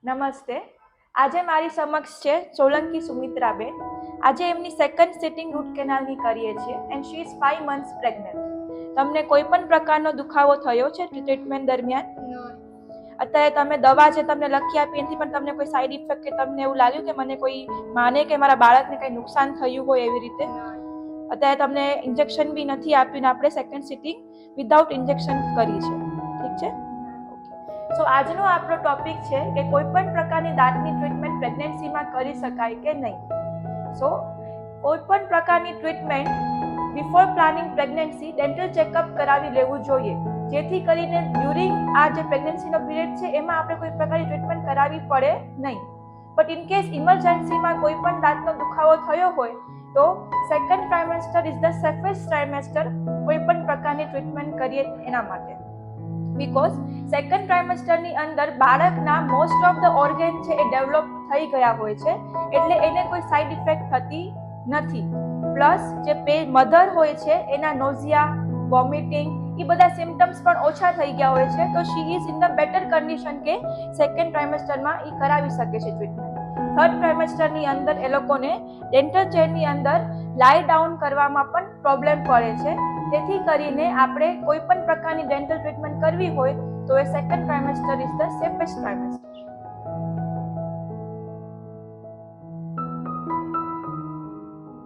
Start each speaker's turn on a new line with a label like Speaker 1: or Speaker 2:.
Speaker 1: નમસ્તે. આજે મારી સમક્ષ છે સોલંકી સુમિત્રાબેન. આજે એમની સેકન્ડ સિટિંગ રૂટ કેનાલની કરીએ છીએ and she is 5 months pregnant. તમને કોઈ પણ પ્રકારનો દુખાવો થયો છે ટ્રીટમેન્ટ દરમિયાન? અત્યારે તમે દવા જે તમને લખી આપી એથી પણ તમને કોઈ સાઈડ ઇફેક્ટ કે તમને એવું લાગ્યું કે મને કોઈ માને કે મારા બાળકને કંઈ નુકસાન થયું હોય એવી રીતે? અત્યારે તમને ઇન્જેક્શન બી નથી આપ્યું ને આપણે સેકન્ડ સિટિંગ વિધાઉટ ઇન્જેક્શન કરી છે. ઠીક છે? સો આજનો આપણો ટોપિક છે કે કોઈ પણ પ્રકારની દાંતની ટ્રીટમેન્ટ પ્રેગ્નન્સીમાં કરી શકાય કે નહીં. સો કોઈ પણ પ્રકારની treatment before planning pregnancy dental checkup કરાવી લેવું જોઈએ, જેથી કરીને ડ્યુરિંગ આ જે પ્રેગ્નન્સીનો પિરિયડ છે એમાં આપણે કોઈ પ્રકારની ટ્રીટમેન્ટ કરાવવી પડે નહીં. બટ ઇન કેસ ઇમરજન્સીમાં કોઈ પણ દાંતનો દુખાવો થયો હોય તો second trimester is the safest trimester કોઈ પણ પ્રકારની ટ્રીટમેન્ટ કરીએ એના માટે. બીકોઝ સેકન્ડ ટ્રાઇમેસ્ટરની અંદર બાળકના મોસ્ટ ઓફ ધ ઓર્ગન છે એ ડેવલપ થઈ ગયા હોય છે, એટલે એને કોઈ સાઈડ ઇફેક્ટ થતી નથી. પ્લસ જે મધર હોય છે એના નોઝિયા, વોમિટિંગ એ બધા સિમ્ટમ્સ પણ ઓછા થઈ ગયા હોય છે, તો she is in the better condition કે સેકન્ડ ટ્રાઇમેસ્ટરમાં એ કરાવી શકે છે ટ્રીટમેન્ટ. થર્ડ ટ્રાઇમેસ્ટરની અંદર એ લોકોને ડેન્ટલ ચેરની અંદર લાઈ ડાઉન કરવામાં પણ પ્રોબ્લેમ પડે છે. તેથી કરીને આપણે કોઈ પણ પ્રકારની ડેન્ટલ ટ્રીટમેન્ટ કરવી હોય તો એ second trimester is the safest trimester.